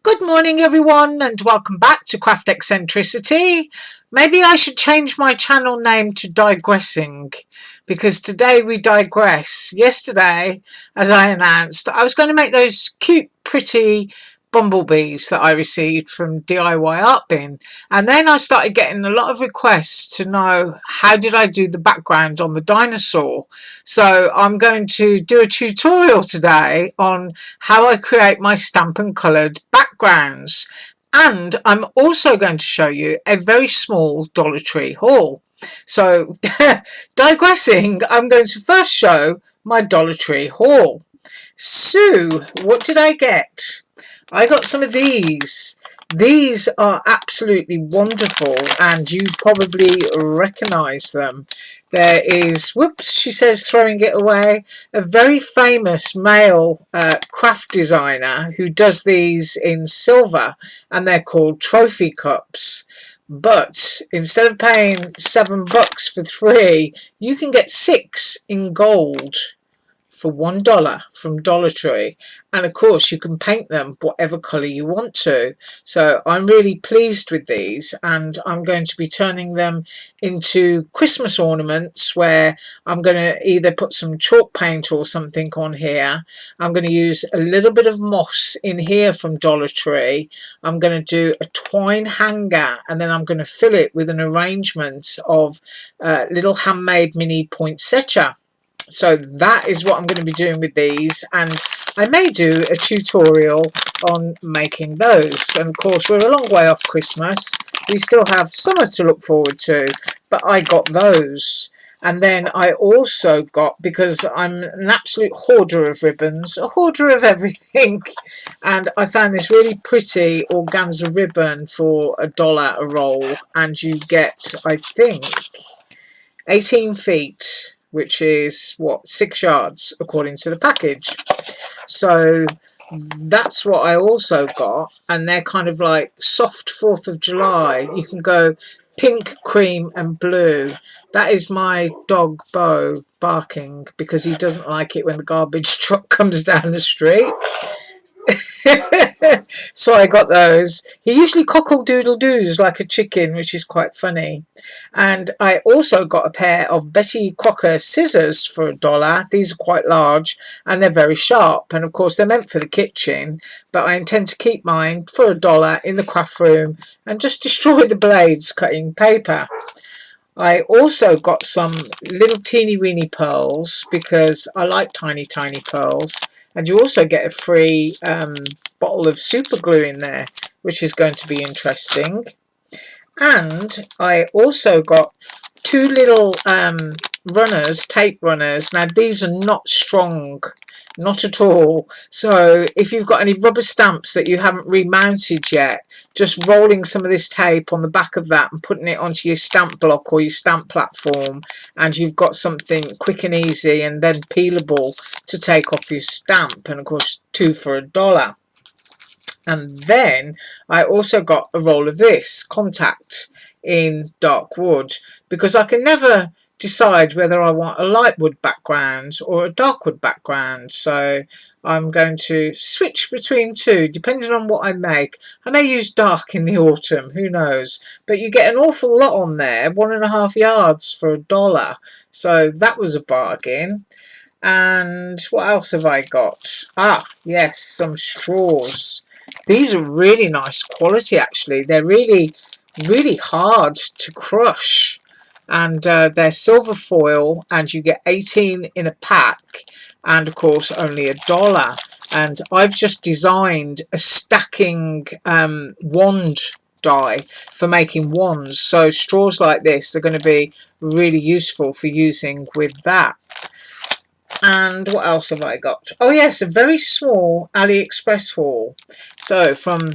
Good morning everyone and welcome back to Craft Eccentricity. Maybe I should change my channel name to Digressing because today we digress. Yesterday, as I announced, I was going to make those cute, pretty bumblebees that I received from DIY Art Bin, and then I started getting a lot of requests to know how did I do the background on the dinosaur. So I'm going to do a tutorial today on how I create my Stampin' Coloured backgrounds, and I'm also going to show you a very small Dollar Tree haul. So digressing, I'm going to first show my Dollar Tree haul. So what did I get? I got some of these. These are absolutely wonderful and you probably recognize them. There is, whoops, she says, throwing it away, a very famous male craft designer who does these in silver, and they're called trophy cups. But instead of paying $7 for 3, you can get 6 in gold for $1 from Dollar Tree, and of course you can paint them whatever colour you want to. So I'm really pleased with these, and I'm going to be turning them into Christmas ornaments where I'm going to either put some chalk paint or something on here. I'm going to use a little bit of moss in here from Dollar Tree. I'm going to do a twine hanger, and then I'm going to fill it with an arrangement of little handmade mini poinsettia. So that is what I'm going to be doing with these, and I may do a tutorial on making those. And of course we're a long way off Christmas, we still have summer to look forward to, but I got those. And then I also got, because I'm an absolute hoarder of ribbons, a hoarder of everything, and I found this really pretty organza ribbon for $1 a roll, and you get, I think, 18 feet, which is what, 6 yards according to the package. So that's what I also got, and they're kind of like soft 4th of July. You can go pink, cream and blue. That is my dog Bo barking because he doesn't like it when the garbage truck comes down the street. So I got those. He usually cockle-doodle-doos like a chicken, which is quite funny. And I also got a pair of Betty Crocker scissors for $1. These are quite large and they're very sharp, and of course they're meant for the kitchen, but I intend to keep mine for $1 in the craft room and just destroy the blades cutting paper. I also got some little teeny weeny pearls because I like tiny pearls, and you also get a free bottle of super glue in there, which is going to be interesting. And I also got 2 little runners, tape runners. Now these are not strong, not at all, so if you've got any rubber stamps that you haven't remounted yet, just rolling some of this tape on the back of that and putting it onto your stamp block or your stamp platform, and you've got something quick and easy and then peelable to take off your stamp. And of course 2 for $1. And then I also got a roll of this contact in dark wood, because I can never decide whether I want a light wood background or a dark wood background, so I'm going to switch between 2 depending on what I make. I may use dark in the autumn, who knows, but you get an awful lot on there, 1.5 yards for $1, so that was a bargain. And what else have I got? Ah yes, some straws. These are really nice quality actually. They're really hard to crush, and they're silver foil, and you get 18 in a pack, and of course only $1. And I've just designed a stacking wand die for making wands, so straws like this are going to be really useful for using with that. And what else have I got? Oh yes, a very small Aliexpress haul. So from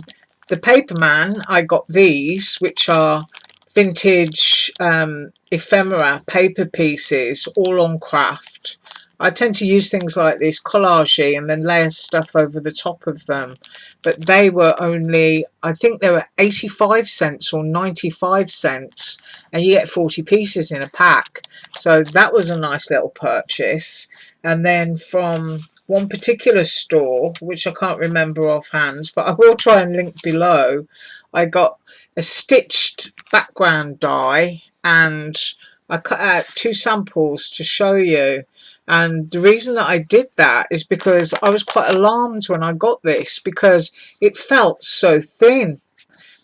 the Paperman I got these, which are vintage ephemera paper pieces, all on craft. I tend to use things like this, collage, and then layer stuff over the top of them. But they were only, I think they were 85 cents or 95 cents, and you get 40 pieces in a pack. So that was a nice little purchase. And then from one particular store, which I can't remember offhand, but I will try and link below, I got a stitched background die, and I cut out 2 samples to show you. And the reason that I did that is because I was quite alarmed when I got this, because it felt so thin.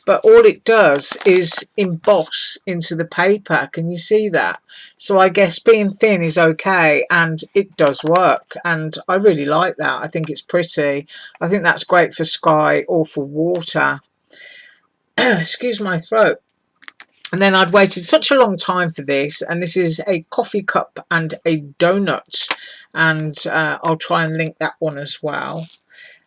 But all it does is emboss into the paper. Can you see that? So I guess being thin is okay, and it does work, and I really like that. I think it's pretty. I think that's great for sky or for water. Excuse my throat. And then I'd waited such a long time for this, and this is a coffee cup and a donut, and I'll try and link that one as well.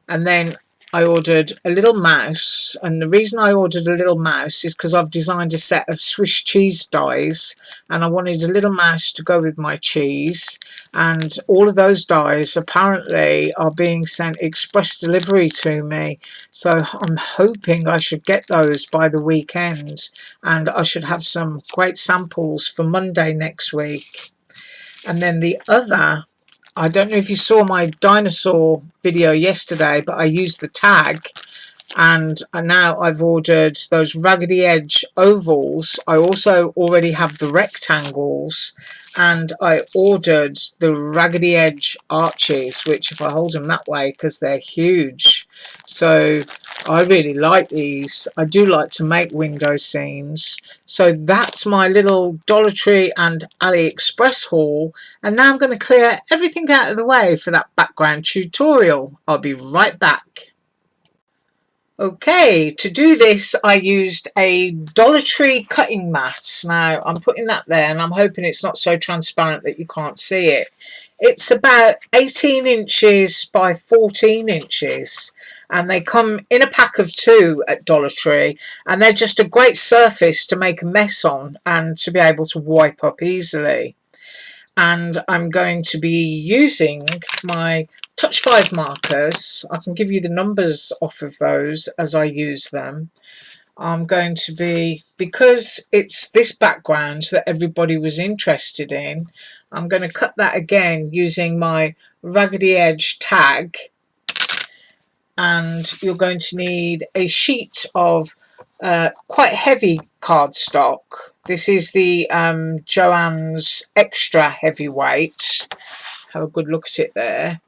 And then I ordered a little mouse, and the reason I ordered a little mouse is because I've designed a set of Swiss cheese dies, and I wanted a little mouse to go with my cheese. And all of those dies apparently are being sent express delivery to me, so I'm hoping I should get those by the weekend, and I should have some great samples for Monday next week. And then the other, I don't know if you saw my dinosaur video yesterday, but I used the tag, and now I've ordered those raggedy edge ovals. I also already have the rectangles, and I ordered the raggedy edge arches, which if I hold them that way, because they're huge. So I really like these. I do like to make window scenes. So that's my little Dollar Tree and AliExpress haul. And now I'm going to clear everything out of the way for that background tutorial. I'll be right back. Okay, to do this I used a Dollar Tree cutting mat. Now I'm putting that there, and I'm hoping it's not so transparent that you can't see it. It's about 18 inches by 14 inches, and they come in a pack of 2 at Dollar Tree, and they're just a great surface to make a mess on and to be able to wipe up easily. And I'm going to be using my Touch 5 markers. I can give you the numbers off of those as I use them. I'm going to be, because it's this background that everybody was interested in, I'm going to cut that again using my raggedy edge tag. And you're going to need a sheet of quite heavy cardstock. This is the Joann's Extra Heavyweight. Have a good look at it there.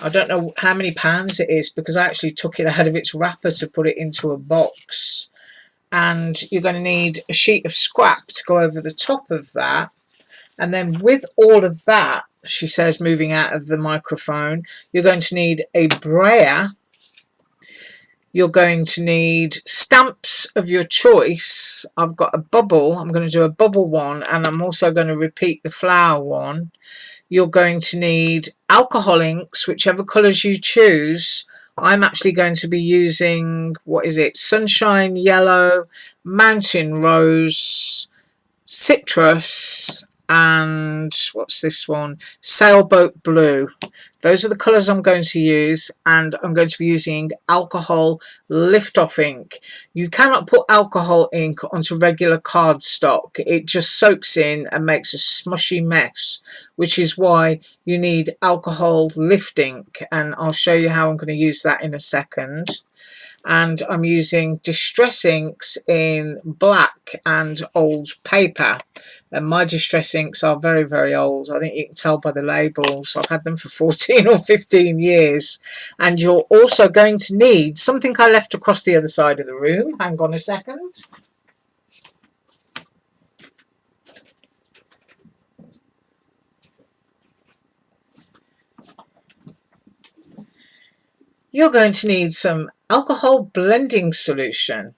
I don't know how many pounds it is, because I actually took it out of its wrapper to put it into a box. And you're going to need a sheet of scrap to go over the top of that. And then with all of that, she says, moving out of the microphone, you're going to need a brayer. You're going to need stamps of your choice. I've got a bubble. I'm going to do a bubble one, and I'm also going to repeat the flower one. You're going to need alcohol inks, whichever colours you choose. I'm actually going to be using, what is it, Sunshine Yellow, Mountain Rose, Citrus, and what's this one, Sailboat Blue. Those are the colours I'm going to use, and I'm going to be using alcohol lift-off ink. You cannot put alcohol ink onto regular cardstock. It just soaks in and makes a smushy mess, which is why you need alcohol lift ink, and I'll show you how I'm going to use that in a second. And I'm using distress inks in black and old paper, and my distress inks are very, very old. I think you can tell by the labels. I've had them for 14 or 15 years. And you're also going to need something I left across the other side of the room. Hang on a second. You're going to need some alcohol blending solution.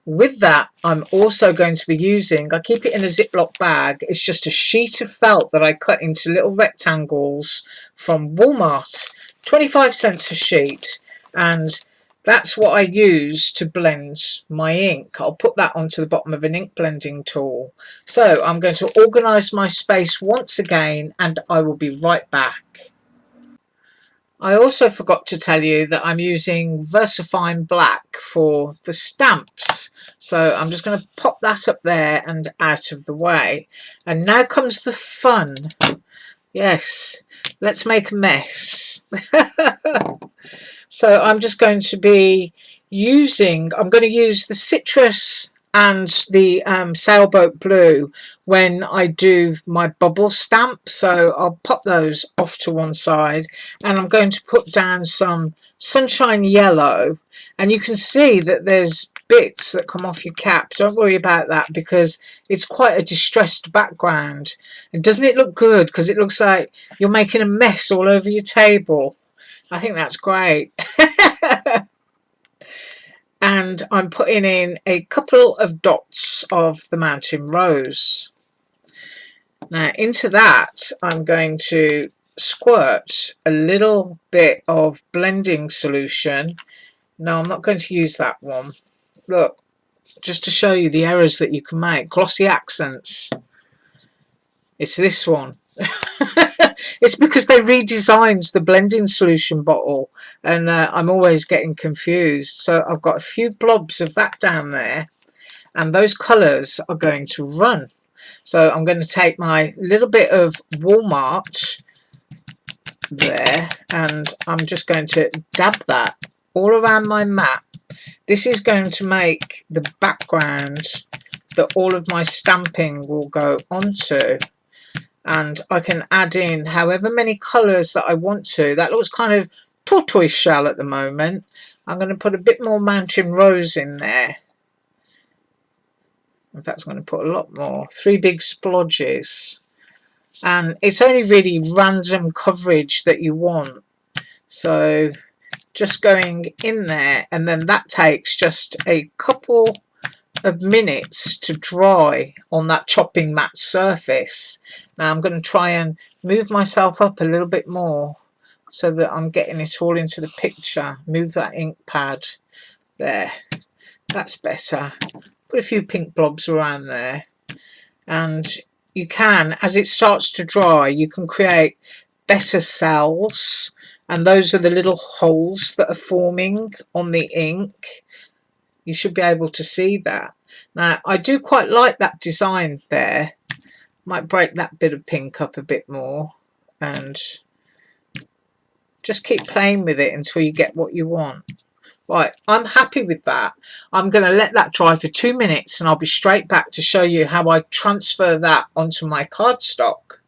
With that, I'm also going to be using, I keep it in a Ziploc bag, it's just a sheet of felt that I cut into little rectangles from Walmart, 25 cents a sheet, and that's what I use to blend my ink. I'll put that onto the bottom of an ink blending tool. So I'm going to organise my space once again, and I will be right back. I also forgot to tell you that I'm using VersaFine Black for the stamps. So I'm just going to pop that up there and out of the way. And now comes the fun. Yes, let's make a mess. So I'm just going to be I'm going to use the citrus and the sailboat blue when I do my bubble stamp. So I'll pop those off to one side, and I'm going to put down some sunshine yellow, and you can see that there's bits that come off your cap. Don't worry about that because it's quite a distressed background. And doesn't it look good? Because it looks like you're making a mess all over your table. I think that's great. And I'm putting in a couple of dots of the mountain rose. Now into that I'm going to squirt a little bit of blending solution. No, I'm not going to use that one. Look, just to show you the errors that you can make. Glossy accents. It's this one. It's because they redesigned the blending solution bottle, and I'm always getting confused. So I've got a few blobs of that down there, and those colours are going to run. So I'm going to take my little bit of Walmart there, and I'm just going to dab that all around my mat. This is going to make the background that all of my stamping will go onto. And I can add in however many colours that I want to. That looks kind of tortoise shell at the moment. I'm going to put a bit more mountain rose in there. In fact, I'm going to put a lot more. 3 big splodges. And it's only really random coverage that you want. So just going in there, and then that takes just a couple of minutes to dry on that chopping mat surface. Now I'm going to try and move myself up a little bit more so that I'm getting it all into the picture. Move that ink pad there. That's better. Put a few pink blobs around there. And you can, as it starts to dry, you can create better cells. And those are the little holes that are forming on the ink. You should be able to see that. Now, I do quite like that design there. Might break that bit of pink up a bit more and just keep playing with it until you get what you want. Right, I'm happy with that. I'm going to let that dry for 2 minutes, and I'll be straight back to show you how I transfer that onto my cardstock.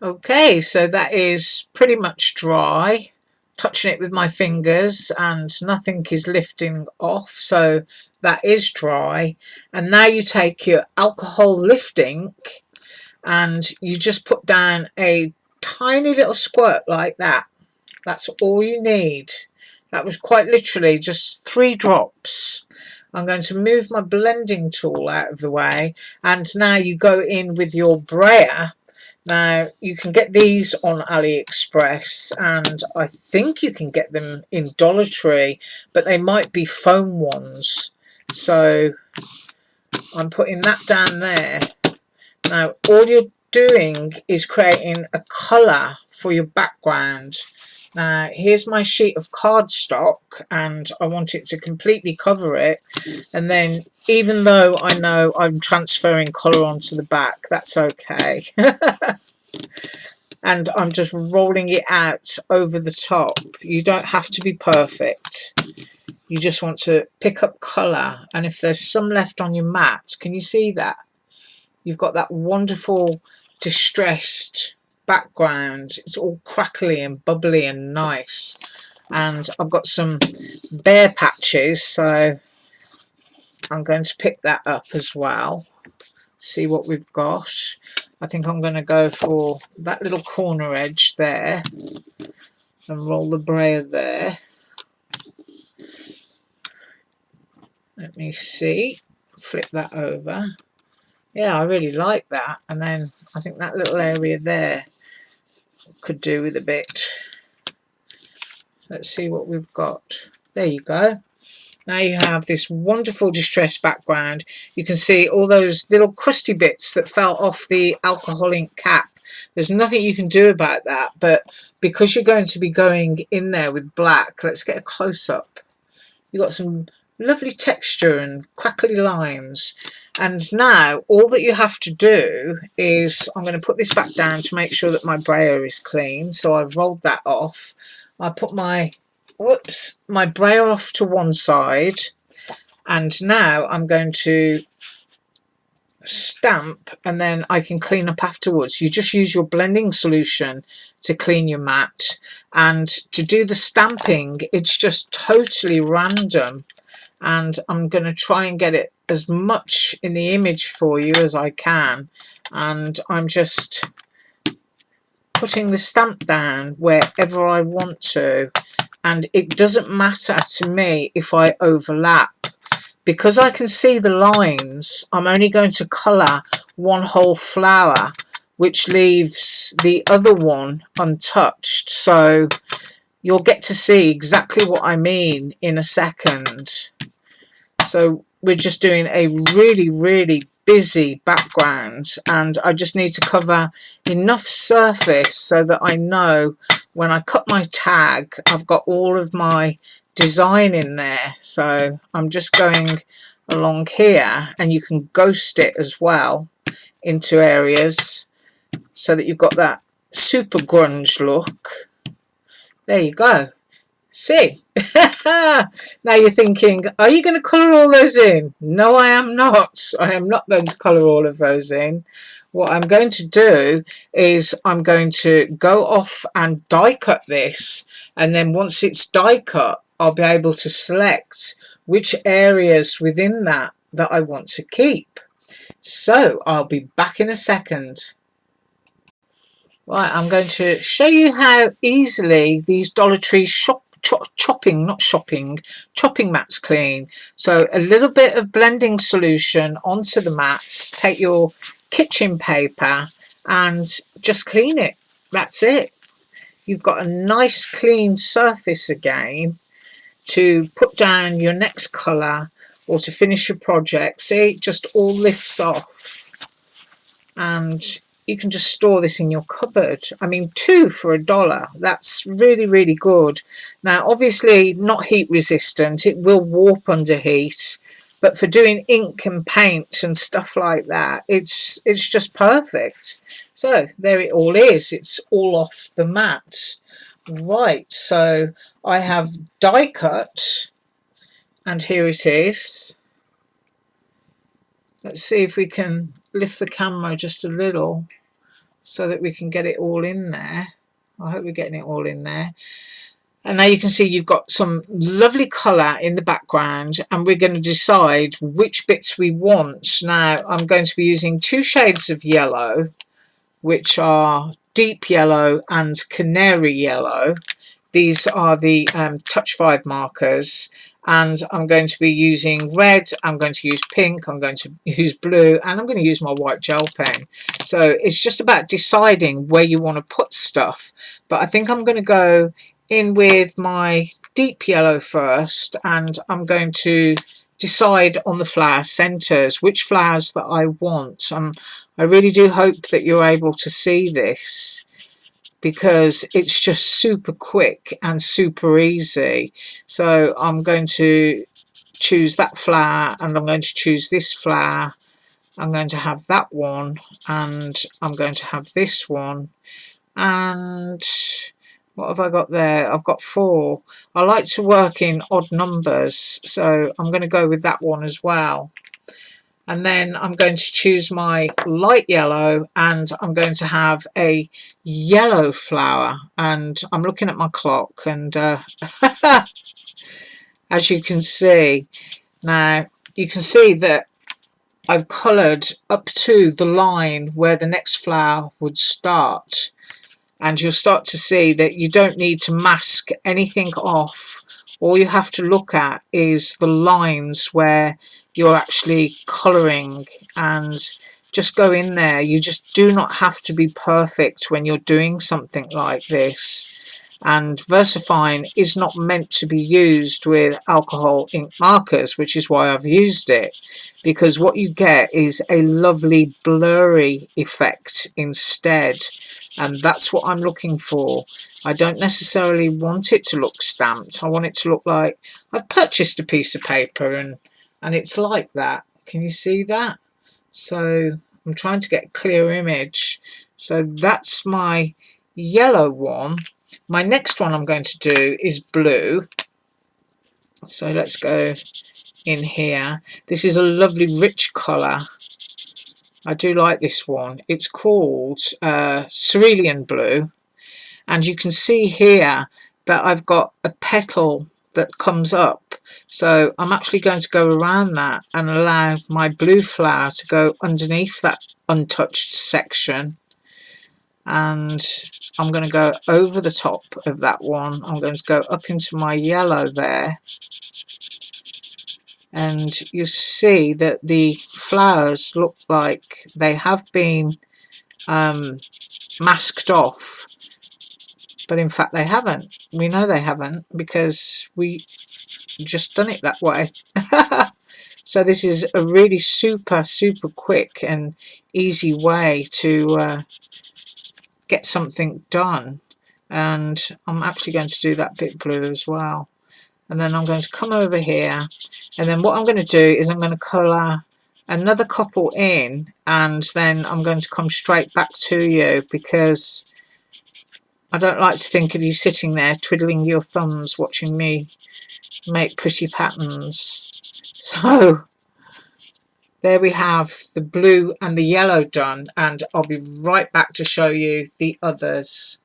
Okay, so that is pretty much dry. Touching it with my fingers and nothing is lifting off, so that is dry. And now you take your alcohol lift ink and you just put down a tiny little squirt like that. That's all you need. That was quite literally just 3 drops. I'm going to move my blending tool out of the way, and now you go in with your brayer. Now, you can get these on Aliexpress, and I think you can get them in Dollar Tree, but they might be foam ones. So I'm putting that down there. Now, all you're doing is creating a colour for your background. Now, here's my sheet of cardstock, and I want it to completely cover it. And then, even though I know I'm transferring colour onto the back, that's okay. And I'm just rolling it out over the top. You don't have to be perfect. You just want to pick up colour. And if there's some left on your mat, can you see that? You've got that wonderful distressed background. It's all crackly and bubbly and nice. And I've got some bare patches, so I'm going to pick that up as well. See what we've got. I think I'm going to go for that little corner edge there and roll the brayer there. Let me see. Flip that over. Yeah, I really like that. And then I think that little area there could do with a bit. So let's see what we've got. There you go. Now you have this wonderful distressed background. You can see all those little crusty bits that fell off the alcohol ink cap. There's nothing you can do about that, but because you're going to be going in there with black, let's get a close-up. You've got some lovely texture and crackly lines. And now all that you have to do is, I'm going to put this back down to make sure that my brayer is clean. So I've rolled that off. I put my brayer off to one side, and now I'm going to stamp, and then I can clean up afterwards. You just use your blending solution to clean your mat, and to do the stamping it's just totally random, and I'm going to try and get it as much in the image for you as I can, and I'm just putting the stamp down wherever I want to, and it doesn't matter to me if I overlap. Because I can see the lines, I'm only going to colour one whole flower, which leaves the other one untouched. So you'll get to see exactly what I mean in a second. So we're just doing a really, really busy background, and I just need to cover enough surface so that I know when I cut my tag I've got all of my design in there. So I'm just going along here, and you can ghost it as well into areas so that you've got that super grunge look. There you go. See? Now you're thinking, are you going to colour all those in? No, I am not. I am not going to colour all of those in. What I'm going to do is I'm going to go off and die cut this, and then once it's die cut I'll be able to select which areas within that I want to keep. So I'll be back in a second. Right, I'm going to show you how easily these Dollar Tree chopping mats clean. So a little bit of blending solution onto the mats, take your kitchen paper and just clean it. That's it. You've got a nice clean surface again to put down your next colour or to finish your project. See, it just all lifts off, and you can just store this in your cupboard. I mean, 2 for $1. That's really, really good. Now, obviously not heat resistant. It will warp under heat. But for doing ink and paint and stuff like that, it's just perfect. So there it all is. It's all off the mat. Right, so I have die cut, and here it is. Let's see if we can lift the camera just a little so that we can get it all in there. I hope we're getting it all in there. And now you can see you've got some lovely colour in the background, and we're going to decide which bits we want. Now I'm going to be using 2 shades of yellow, which are deep yellow and canary yellow. These are the Touch 5 markers, and I'm going to be using red, I'm going to use pink, I'm going to use blue, and I'm going to use my white gel pen. So it's just about deciding where you want to put stuff. But I think I'm going to go in with my deep yellow first, and I'm going to decide on the flower centres, which flowers that I want. I really do hope that you're able to see this, because it's just super quick and super easy. So I'm going to choose that flower, and I'm going to choose this flower. I'm going to have that one, and I'm going to have this one, and what have I got there? I've got 4. I like to work in odd numbers, so I'm going to go with that one as well. And then I'm going to choose my light yellow, and I'm going to have a yellow flower. And I'm looking at my clock, and as you can see, now you can see that I've coloured up to the line where the next flower would start. And you'll start to see that you don't need to mask anything off. All you have to look at is the lines where you're actually colouring, and just go in there. You just do not have to be perfect when you're doing something like this. and VersaFine is not meant to be used with alcohol ink markers, which is why I've used it, because what you get is a lovely blurry effect instead, and that's what I'm looking for. I don't necessarily want it to look stamped. I want it to look like I've purchased a piece of paper and it's like that. Can you see that? So I'm trying to get a clear image. So that's my yellow one. My next one I'm going to do is blue. So let's go in here. This is a lovely rich colour. I do like this one. It's called cerulean blue. And you can see here that I've got a petal that comes up. So I'm actually going to go around that and allow my blue flower to go underneath that untouched section. And I'm going to go over the top of that one. I'm going to go up into my yellow there. And you see that the flowers look like they have been masked off. But in fact they haven't. We know they haven't because we just done it that way. So this is a really super quick and easy way to get something done. And I'm actually going to do that bit blue as well. And then I'm going to come over here, and then what I'm going to do is I'm going to colour another couple in, and then I'm going to come straight back to you, because I don't like to think of you sitting there twiddling your thumbs watching me make pretty patterns. So there we have the blue and the yellow done, and I'll be right back to show you the others.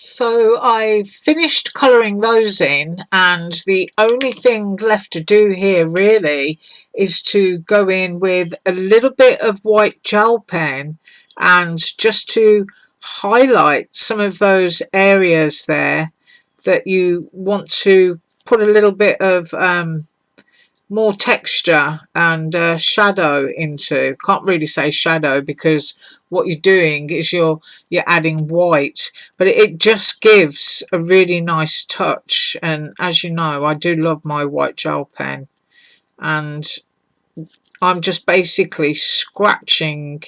So I finished colouring those in, and the only thing left to do here really is to go in with a little bit of white gel pen and just to highlight some of those areas there that you want to put a little bit of more texture and shadow into. Can't really say shadow because what you're doing is you're adding white, but it just gives a really nice touch. And as you know, I do love my white gel pen, and I'm just basically scratching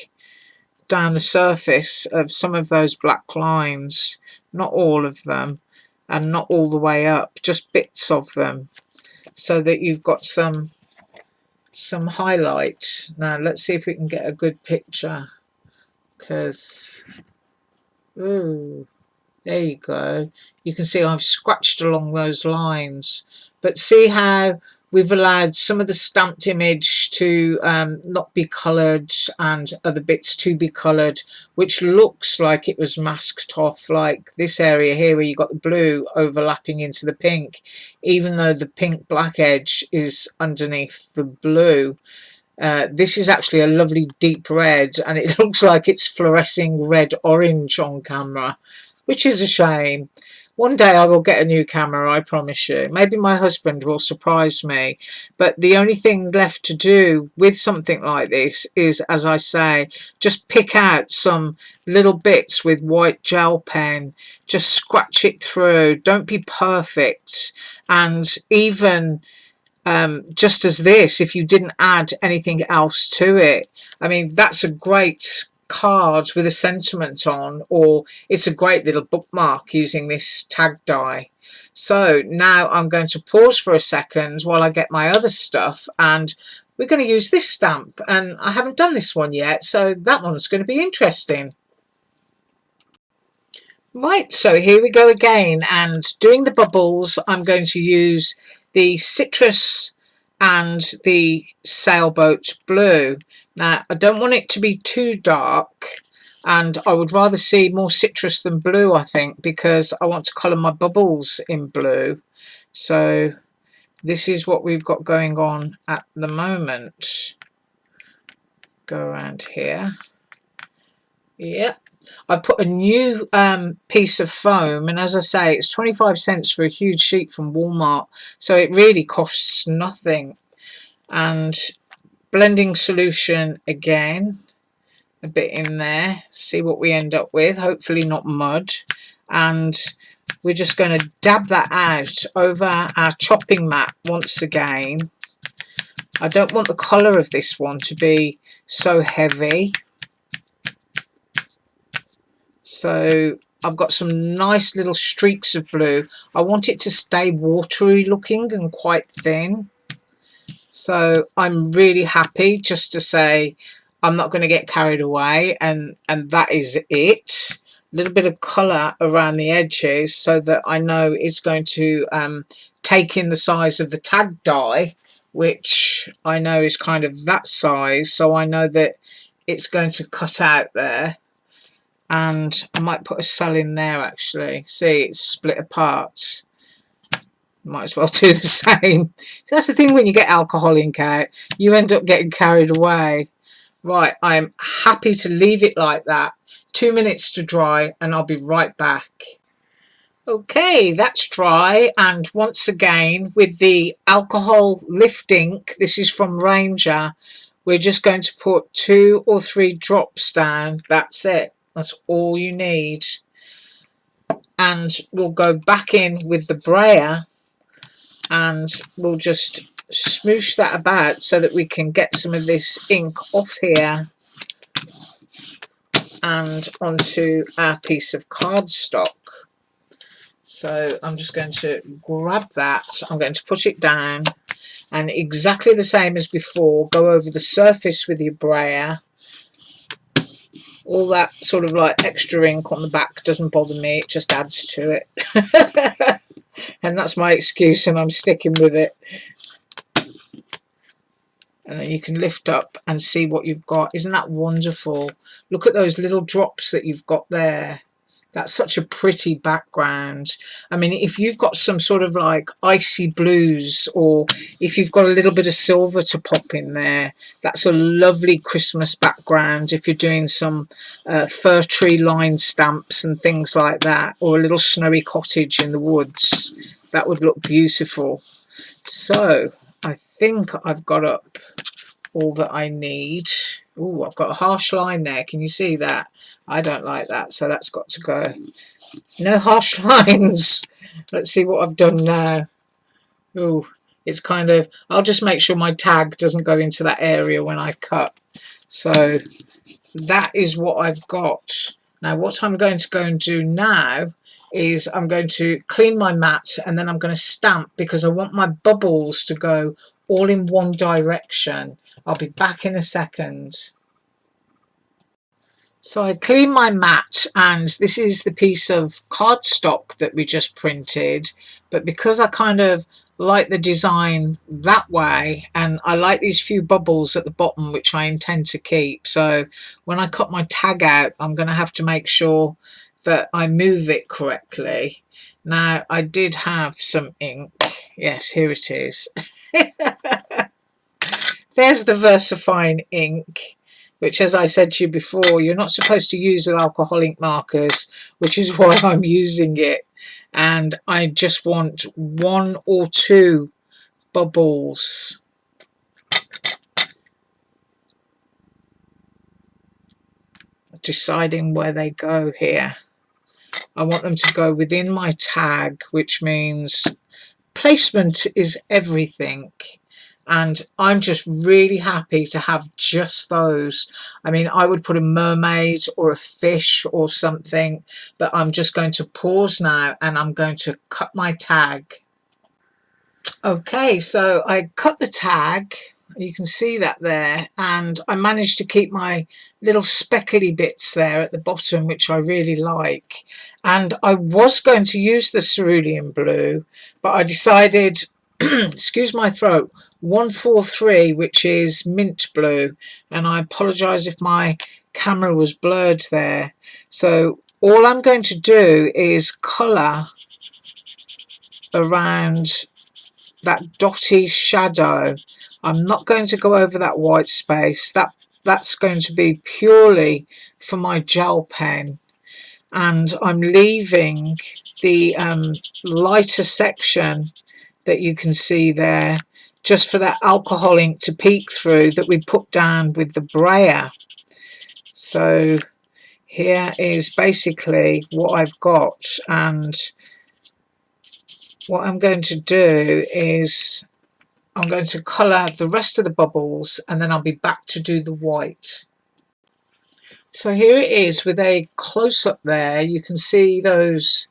down the surface of some of those black lines, not all of them and not all the way up, just bits of them, so that you've got some highlight. Now let's see if we can get a good picture, because ooh, there you go. You can see I've scratched along those lines, but see how we've allowed some of the stamped image to not be coloured and other bits to be coloured, which looks like it was masked off, like this area here where you got the blue overlapping into the pink, even though the pink black edge is underneath the blue. This is actually a lovely deep red, and it looks like it's fluorescing red orange on camera, which is a shame. One day I will get a new camera, I promise you. Maybe my husband will surprise me. But the only thing left to do with something like this is, as I say, just pick out some little bits with white gel pen. Just scratch it through. Don't be perfect. And even just as this, if you didn't add anything else to it, I mean, that's a great card with a sentiment on, or it's a great little bookmark using this tag die. So now I'm going to pause for a second while I get my other stuff, and we're going to use this stamp, and I haven't done this one yet, so that one's going to be interesting. Right, so here we go again, and doing the bubbles I'm going to use the citrus and the sailboat blue. Now I don't want it to be too dark, and I would rather see more citrus than blue, I think, because I want to colour my bubbles in blue. So this is what we've got going on at the moment. Go around here. Yep. I put a new piece of foam, and as I say, it's 25 cents for a huge sheet from Walmart, so it really costs nothing. And blending solution again, a bit in there, see what we end up with, hopefully not mud. and we're just going to dab that out over our chopping mat once again. I don't want the colour of this one to be so heavy, so I've got some nice little streaks of blue. I want it to stay watery looking and quite thin. So I'm really happy just to say I'm not going to get carried away, and that is it. A little bit of colour around the edges so that I know it's going to take in the size of the tag die, which I know is kind of that size, so I know that it's going to cut out there. And I might put a cell in there actually. See, it's split apart. Might as well do the same. So that's the thing when you get alcohol ink out, you end up getting carried away. Right, I'm happy to leave it like that. 2 minutes to dry and I'll be right back. Okay, that's dry, and once again with the alcohol lift ink, this is from Ranger, we're just going to put 2 or 3 drops down. That's it. That's all you need. And we'll go back in with the Brayer and we'll just smoosh that about so that we can get some of this ink off here and onto our piece of cardstock. So I'm just going to grab that, I'm going to put it down, and exactly the same as before, go over the surface with your Brayer. All that sort of like extra ink on the back doesn't bother me, it just adds to it. And that's my excuse and I'm sticking with it. And then you can lift up and see what you've got. Isn't that wonderful? Look at those little drops that you've got there. That's such a pretty background. I mean, if you've got some sort of like icy blues, or if you've got a little bit of silver to pop in there, that's a lovely Christmas background. If you're doing some fir tree line stamps and things like that, or a little snowy cottage in the woods, that would look beautiful. So I think I've got up all that I need. Oh, I've got a harsh line there. Can you see that? I don't like that, so that's got to go. No harsh lines. Let's see what I've done now. Oh, it's kind of... I'll just make sure my tag doesn't go into that area when I cut. So that is what I've got. Now what I'm going to go and do now is I'm going to clean my mat, and then I'm going to stamp, because I want my bubbles to go all in one direction. I'll be back in a second. So I clean my mat, and this is the piece of cardstock that we just printed, but because I kind of like the design that way, and I like these few bubbles at the bottom which I intend to keep, so when I cut my tag out I'm going to have to make sure that I move it correctly. Now I did have some ink. Yes, here it is. There's the VersaFine ink, which, as I said to you before, you're not supposed to use with alcohol ink markers, which is why I'm using it. And I just want 1 or 2 bubbles. Deciding where they go here. I want them to go within my tag, which means placement is everything. And I'm just really happy to have just those. I mean, I would put a mermaid or a fish or something, but I'm just going to pause now and I'm going to cut my tag. Okay, so I cut the tag. You can see that there, and I managed to keep my little speckly bits there at the bottom, which I really like. And I was going to use the cerulean blue, but I decided, excuse my throat, 143, which is mint blue, and I apologise if my camera was blurred there. So all I'm going to do is colour around that dotty shadow. I'm not going to go over that white space. That's going to be purely for my gel pen, and I'm leaving the lighter section that you can see there just for that alcohol ink to peek through that we put down with the Brayer. So here is basically what I've got, and what I'm going to do is I'm going to colour the rest of the bubbles, and then I'll be back to do the white. So here it is with a close-up there. You can see those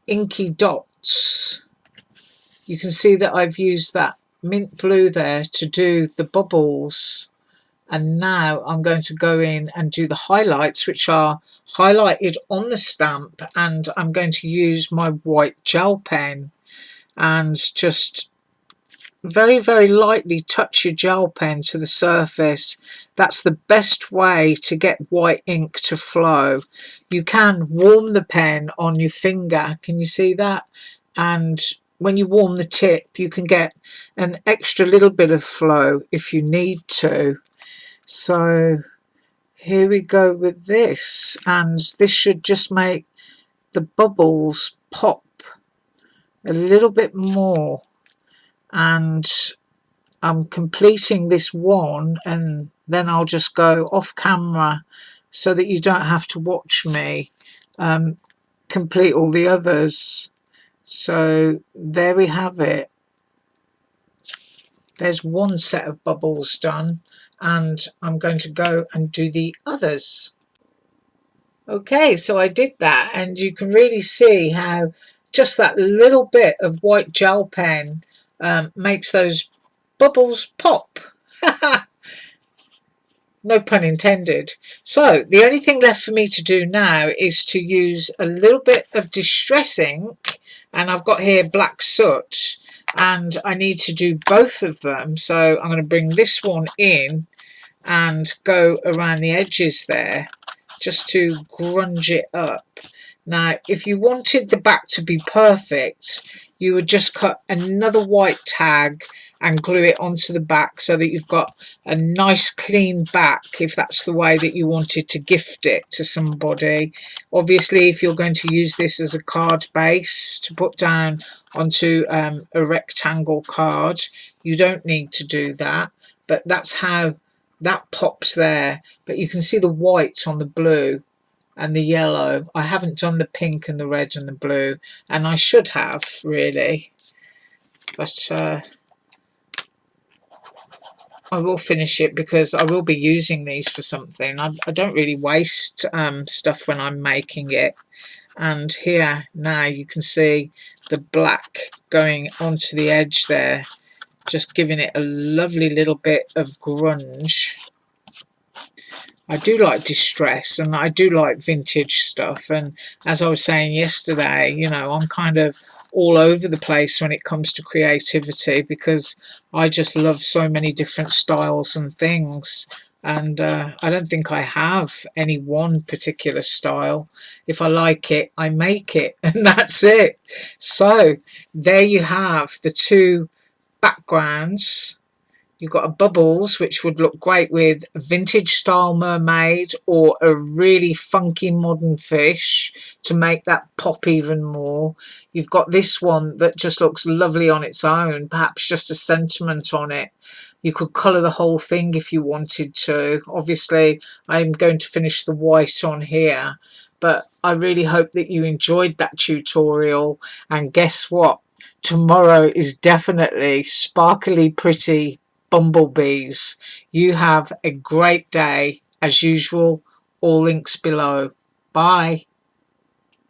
inky dots. You can see that I've used that mint blue there to do the bubbles. And now I'm going to go in and do the highlights, which are highlighted on the stamp, and I'm going to use my white gel pen and just very, very lightly touch your gel pen to the surface. That's the best way to get white ink to flow. You can warm the pen on your finger, can you see that? And when you warm the tip, you can get an extra little bit of flow if you need to. So here we go with this, and this should just make the bubbles pop a little bit more. And I'm completing this one, and then I'll just go off camera so that you don't have to watch me complete all the others. So there we have it. There's one set of bubbles done, and I'm going to go and do the others. Okay, so I did that, and you can really see how just that little bit of white gel pen makes those bubbles pop. No pun intended. So the only thing left for me to do now is to use a little bit of distress ink, and I've got here black soot, and I need to do both of them. So I'm going to bring this one in and go around the edges there just to grunge it up. Now, if you wanted the back to be perfect, you would just cut another white tag and glue it onto the back so that you've got a nice clean back, if that's the way that you wanted to gift it to somebody. Obviously, if you're going to use this as a card base to put down onto a rectangle card, you don't need to do that, but that's how that pops there. But you can see the white on the blue and the yellow. I haven't done the pink and the red and the blue, and I should have really, but I will finish it because I will be using these for something. I don't really waste stuff when I'm making it. And here now you can see the black going onto the edge there, just giving it a lovely little bit of grunge. I do like distress, and I do like vintage stuff, and as I was saying yesterday, you know, I'm kind of all over the place when it comes to creativity because I just love so many different styles and things, and I don't think I have any one particular style. If I like it, I make it, and that's it. So there you have the two backgrounds. You've got a bubbles, which would look great with a vintage style mermaid or a really funky modern fish to make that pop even more. You've got this one that just looks lovely on its own, perhaps just a sentiment on it. You could colour the whole thing if you wanted to. Obviously, I'm going to finish the white on here, but I really hope that you enjoyed that tutorial. And guess what? Tomorrow is definitely sparkly pretty bumblebees. You have a great day. As usual, all links below. Bye.